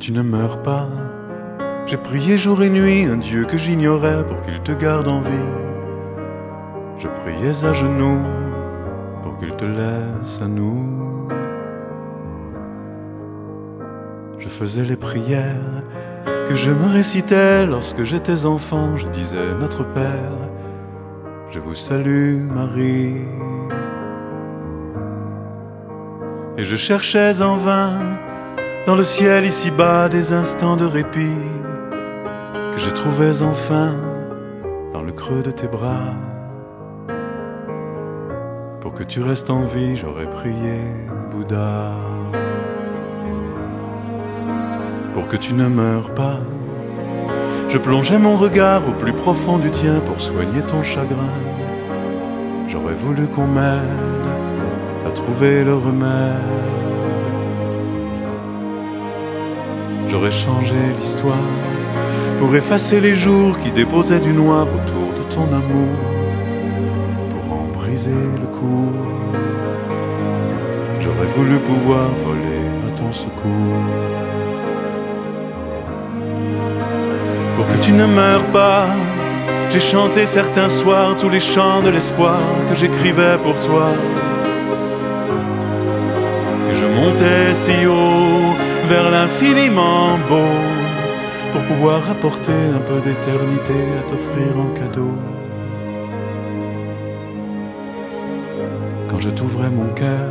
tu ne meurs pas. J'ai prié jour et nuit un Dieu que j'ignorais pour qu'il te garde en vie. Je priais à genoux pour qu'il te laisse à nous. Je faisais les prières que je me récitais lorsque j'étais enfant. Je disais Notre Père, je vous salue Marie. Et je cherchais en vain dans le ciel ici-bas des instants de répit que je trouvais enfin dans le creux de tes bras. Pour que tu restes en vie, j'aurais prié Bouddha. Pour que tu ne meurs pas, je plongeais mon regard au plus profond du tien pour soigner ton chagrin. J'aurais voulu qu'on m'aide à trouver le remède. J'aurais changé l'histoire pour effacer les jours qui déposaient du noir autour de ton amour, pour en briser le cou. J'aurais voulu pouvoir voler à ton secours. Pour que tu ne meurs pas, j'ai chanté certains soirs tous les chants de l'espoir que j'écrivais pour toi. Et je montais si haut vers l'infiniment beau pour pouvoir apporter un peu d'éternité à t'offrir en cadeau. Quand je t'ouvrais mon cœur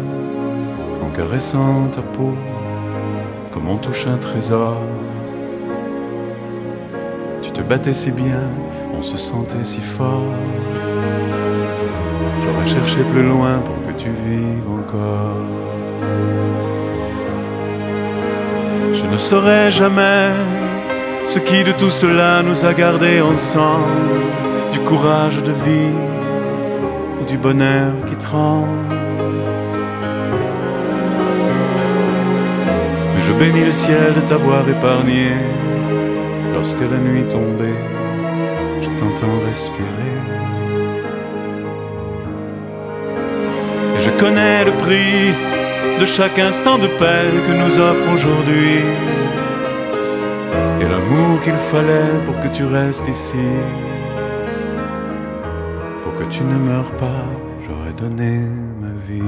en caressant ta peau comme on touche un trésor, tu te battais si bien, on se sentait si fort. J'aurais cherché plus loin pour que tu vives encore. Je ne saurais jamais ce qui de tout cela nous a gardés ensemble, du courage de vivre ou du bonheur qui tremble. Mais je bénis le ciel de t'avoir épargné. Lorsque la nuit tombait, je t'entends respirer. Et je connais le prix de chaque instant de paix que nous offre aujourd'hui, et l'amour qu'il fallait pour que tu restes ici. Pour que tu ne meurs pas, j'aurais donné ma vie.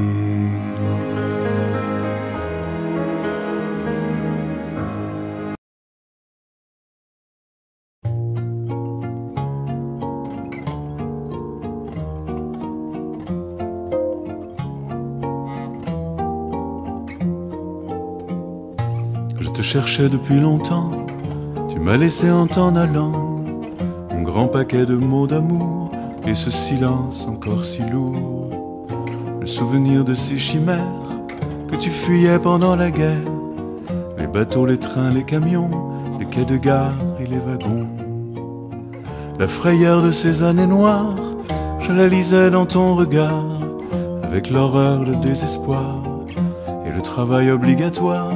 Je te cherchais depuis longtemps, tu m'as laissé en t'en allant un grand paquet de mots d'amour et ce silence encore si lourd. Le souvenir de ces chimères que tu fuyais pendant la guerre, les bateaux, les trains, les camions, les quais de gare et les wagons. La frayeur de ces années noires, je la lisais dans ton regard, avec l'horreur, le désespoir et le travail obligatoire.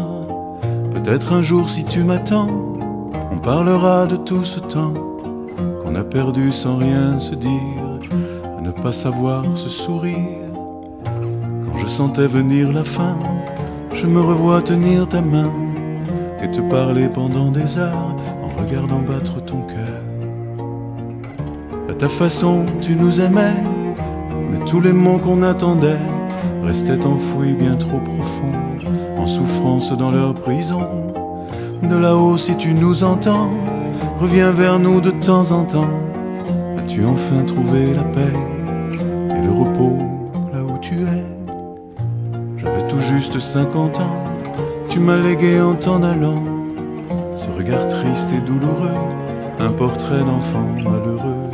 Peut-être un jour, si tu m'attends, on parlera de tout ce temps qu'on a perdu sans rien se dire, à ne pas savoir se sourire. Quand je sentais venir la fin, je me revois tenir ta main et te parler pendant des heures en regardant battre ton cœur. À ta façon, tu nous aimais, mais tous les mots qu'on attendait restaient enfouis bien trop profond, en souffrance dans leur prison. De là-haut, si tu nous entends, reviens vers nous de temps en temps. As-tu enfin trouvé la paix et le repos là où tu es? J'avais tout juste 50 ans, tu m'as légué en t'en allant ce regard triste et douloureux, un portrait d'enfant malheureux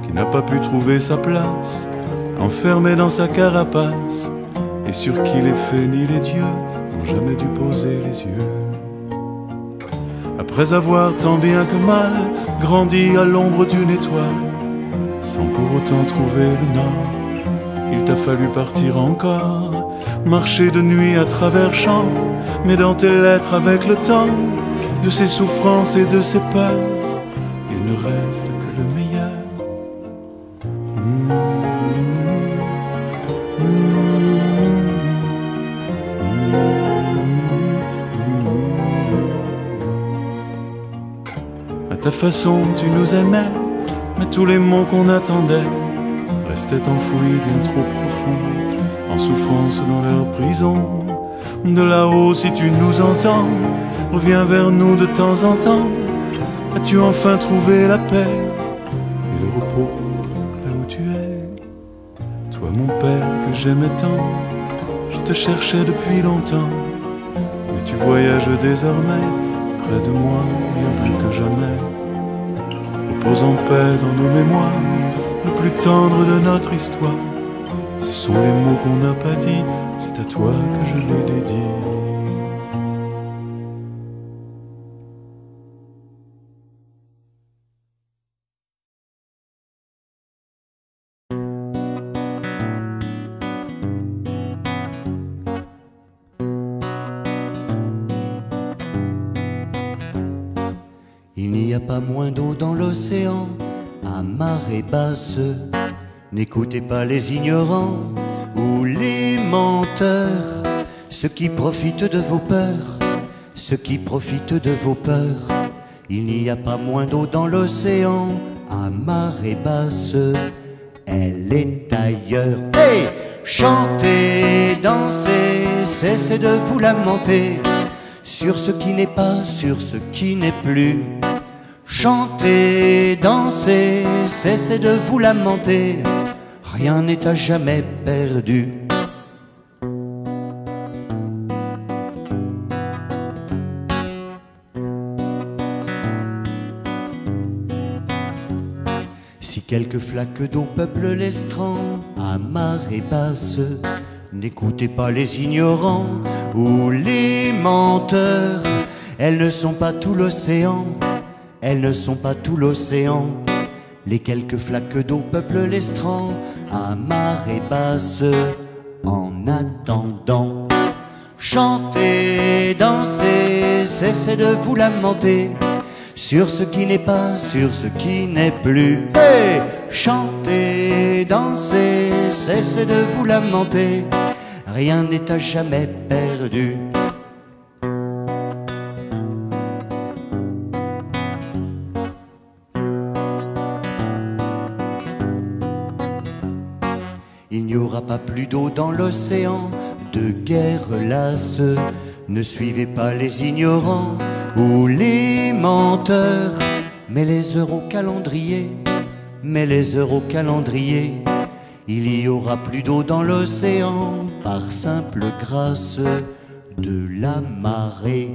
qui n'a pas pu trouver sa place, enfermé dans sa carapace, et sur qui les fées ni les dieux n'ont jamais dû poser les yeux. Après avoir tant bien que mal grandi à l'ombre d'une étoile, sans pour autant trouver le nord, il t'a fallu partir encore, marcher de nuit à travers champs, mais dans tes lettres avec le temps, de ses souffrances et de ses peurs, il ne reste que le meilleur. ta façon, tu nous aimais, mais tous les mots qu'on attendait restaient enfouis bien trop profond, en souffrance dans leur prison. De là-haut, si tu nous entends, reviens vers nous de temps en temps. As-tu enfin trouvé la paix et le repos là où tu es? Toi mon père que j'aimais tant, je te cherchais depuis longtemps, mais tu voyages désormais près de moi, bien plus que jamais. Repose en paix dans nos mémoires, le plus tendre de notre histoire. Ce sont les mots qu'on n'a pas dit, c'est à toi que je les dédie. Il n'y a pas moins d'eau dans l'océan, à marée basse. N'écoutez pas les ignorants ou les menteurs, ceux qui profitent de vos peurs, ceux qui profitent de vos peurs. Il n'y a pas moins d'eau dans l'océan, à marée basse. Elle est ailleurs. Hey! Chantez, dansez, cessez de vous lamenter sur ce qui n'est pas, sur ce qui n'est plus. Chantez, dansez, cessez de vous lamenter, rien n'est à jamais perdu. Si quelques flaques d'eau peuplent l'estran à marée basse, n'écoutez pas les ignorants ou les menteurs. Elles ne sont pas tout l'océan, elles ne sont pas tout l'océan. Les quelques flaques d'eau peuplent l'estran à marée basse. En attendant, chantez, dansez, cessez de vous lamenter sur ce qui n'est pas, sur ce qui n'est plus. Hey! Chantez, dansez, cessez de vous lamenter, rien n'est à jamais perdu. Il n'y aura pas plus d'eau dans l'océan, de guerre lasse. Ne suivez pas les ignorants ou les menteurs, mais les heures au calendrier, mais les heures au calendrier. Il y aura plus d'eau dans l'océan par simple grâce de la marée.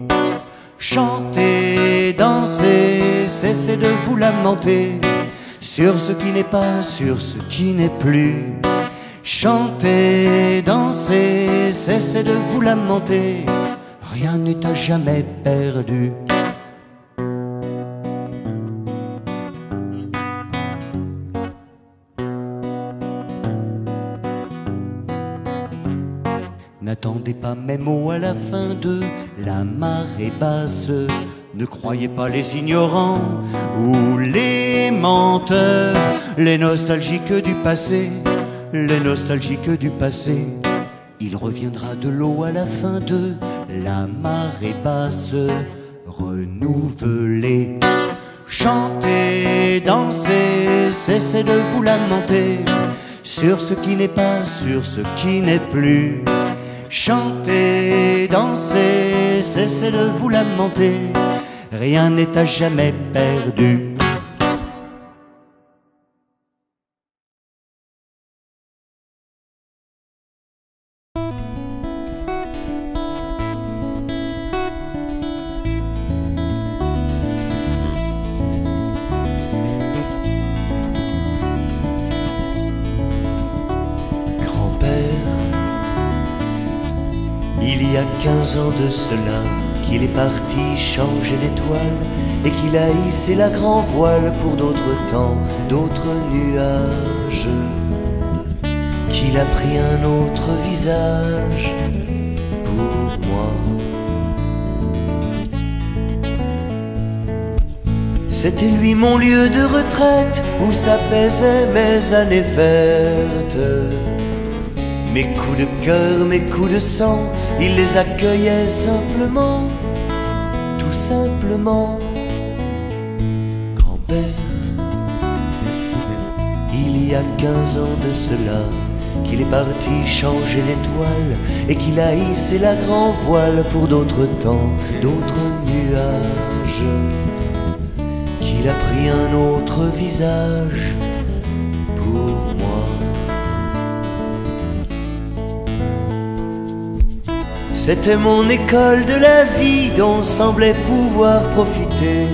Chantez, dansez, cessez de vous lamenter sur ce qui n'est pas, sur ce qui n'est plus. Chantez, dansez, cessez de vous lamenter, rien n'est à jamais perdu. N'attendez pas mes mots à la fin de la marée basse. Ne croyez pas les ignorants ou les menteurs, les nostalgiques du passé, les nostalgiques du passé. Il reviendra de l'eau à la fin de la marée basse, renouvelée. Chantez, dansez, cessez de vous lamenter sur ce qui n'est pas, sur ce qui n'est plus. Chantez, dansez, cessez de vous lamenter, rien n'est à jamais perdu. Il y a 15 ans de cela, qu'il est parti changer d'étoile et qu'il a hissé la grand voile pour d'autres temps, d'autres nuages, qu'il a pris un autre visage pour moi. C'était lui mon lieu de retraite où s'apaisaient mes années vertes. Mes coups de cœur, mes coups de sang, il les accueillait simplement, tout simplement. l'hiver. Il y a 15 ans de cela, qu'il est parti changer l'étoile et qu'il a hissé la grand voile pour d'autres temps, d'autres nuages, qu'il a pris un autre visage pour moi. C'était mon école de la vie dont semblait pouvoir profiter